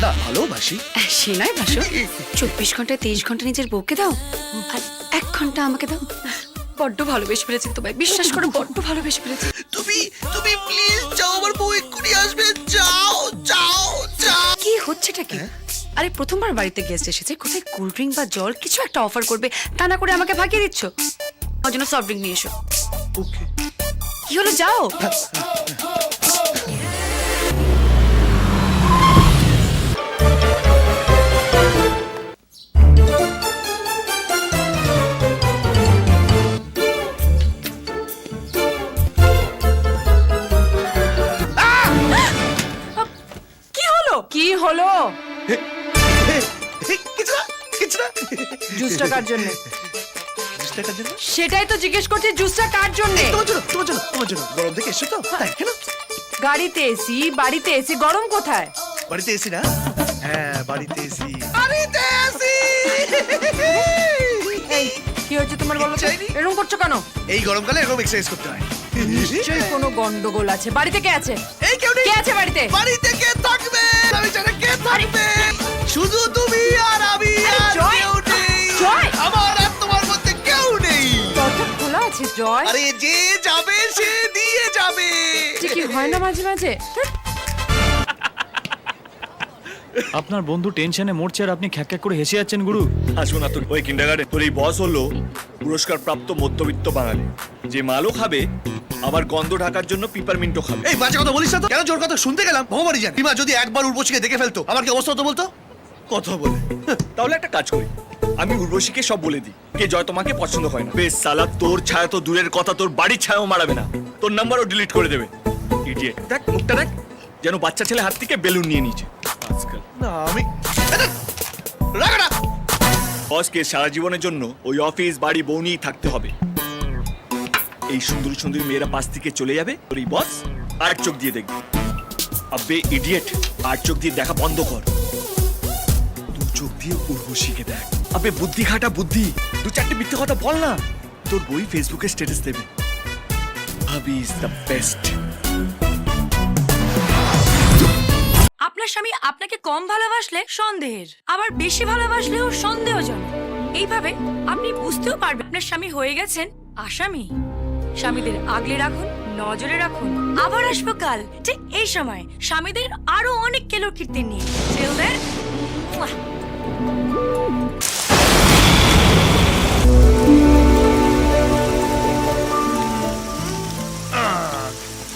না ভালোবাসি। সে নয় বাসো, 24 ঘন্টায় 23 ঘন্টা নিজের বউকে দাও আর 1 ঘন্টা আমাকে দাও। বড্ড ভালোবেসে ফেলেছি তোমায়, বিশ্বাস করো বড্ড ভালোবেসে ফেলেছি। তুমি তুমি প্লিজ যাও, আমার বউ এক্ষুনি আসবে। যাও যাও যাও। কি হচ্ছেটা কি? আরে প্রথমবার বাড়িতে গেস্ট এসেছে, কোথায় কোল্ড ড্রিঙ্ক বা জল কিছু একটা অফার করবে, তা না করে আমাকে ভাগিয়ে দিচ্ছ। আমার জন্য সফট ড্রিঙ্ক নিয়ে এসো। ওকে। কি হলো, যাও। কি হলো? কিছু না কিছু না। জুসটা কার জন্য? জুসটা কার জন্য? সেটাই তো জিজ্ঞেস করছি, জুসটা কার জন্য? তোমার জন্য তোমার জন্য তোমার জন্য। গরম থেকে এসছো তো তাই কেন? গাড়িতে এসি, বাড়িতে এসি, গরম কোথায়? বাড়িতে এসি না? হ্যাঁ বাড়িতে এসি। বাড়িতে এসি। এই কি হচ্ছে তোমার, বলো তো? এরকম করছো কেন? এই গরমকালে এরকম এক্সারসাইজ করতে হয়। নিশ্চয়ই কোনো গন্ডগোল আছে। বাড়িতে কে আছে? এই কেউ নেই। কে আছে বাড়িতে? বাড়িতে কে থাকবে? আমি জানি কে থাকবে। শুধু তুমি আর আমি আর জয়! কেউ নেই। জয়! আমার আর তোমার মধ্যে কেউ নেই। দরজা খোলা আছে জয়। আরে যে যাবে সে দিয়ে যাবে। কি হয় না মাঝে মাঝে? আপনার বন্ধু টেনশনে মরছে আর আপনি খ্যাক খ্যাক করে হেসে যাচ্ছেন গুরু। আসবো না তোর ওই কিন্ডারগার্টেন। তোর এই বস হলো পুরস্কার প্রাপ্ত মধ্যবিত্ত বাঙালি, যে মালও খাবে আবার গন্ধ ঢাকার জন্য পিপারমিন্টও খাবে। এই বাজে কথা বলিস না তো। কেন জোর কথা শুনতে গেলাম? ভগবানই জানে। রিমা যদি একবার উর্বশীকে দেখে ফেলতো আমার কি অবস্থা হতো বলতো? কথা বলে। তাহলে একটা কাজ করি, আমি উর্বশীকে সব বলে দিই কে জয় তোমাকে পছন্দ হয় না। বেশ সালা, তোর ছায়া তো দূরের কথা, তোর বাড়ির ছায়াও মারাবে না, তোর নাম্বারও ডিলিট করে দেবে। ইডিয়েট, দেখ মুখটা দেখ, যেন বাচ্চা ছেলে হাত থেকে বেলুন নিয়ে নিয়েছে আজকাল। না আমি রাগ না। বসকে সারা জীবনের জন্য ওই অফিস বাড়ি বউ নিয়েই থাকতে হবে। এই সুন্দরী সুন্দরী মেয়েরা পাশ থেকে চলে যাবে, তোর এই বস আর চোখ দিয়ে দেখবে। আবে ইডিয়েট, আর চোখ দিয়ে দেখা বন্ধ কর, দু চোখ দিয়ে উর্বশীকে দেখ। আবে বুদ্ধি খাটা বুদ্ধি, দু চারটে মিথ্যে কথা বল না। তোর বই ফেসবুকে স্ট্যাটাস দেবে, ভাবি ইজ দ্য বেস্ট। আপনার স্বামী আপনাকে কম ভালোবাসলে সন্দেহের, আবার বেশি ভালোবাসলেও সন্দেহজনক। এইভাবে আপনি বুঝতেও পারবেন আপনার স্বামী হয়ে গেছেন আসামি। স্বামীদের আগলে রাখুন, নজরে রাখুন। আবার আসবো কাল ঠিক এই সময় স্বামীদের আরো অনেক কেলোর কীর্তি নিয়ে। Till then, mwah!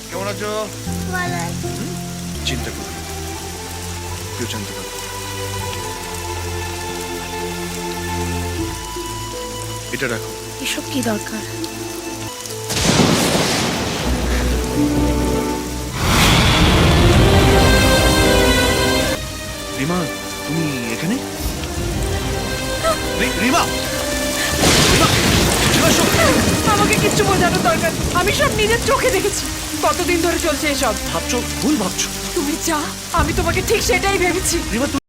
কেমন আছো? চিন্তা করো, কেউ জানতে পারো। এটা রাখো। এসব কি দরকার? রিমা তুমি এখানে? রিমা রিমা রিমা শোনো। আমাকে কিচ্ছু বোঝানোর দরকার, আমি সব নিজের চোখে দেখেছি। কতদিন ধরে চলছে এসব? ভাবছো ভুল ভাবছো। তুমি যা, আমি তোমাকে ঠিক সেটাই ভেবেছি। রিমা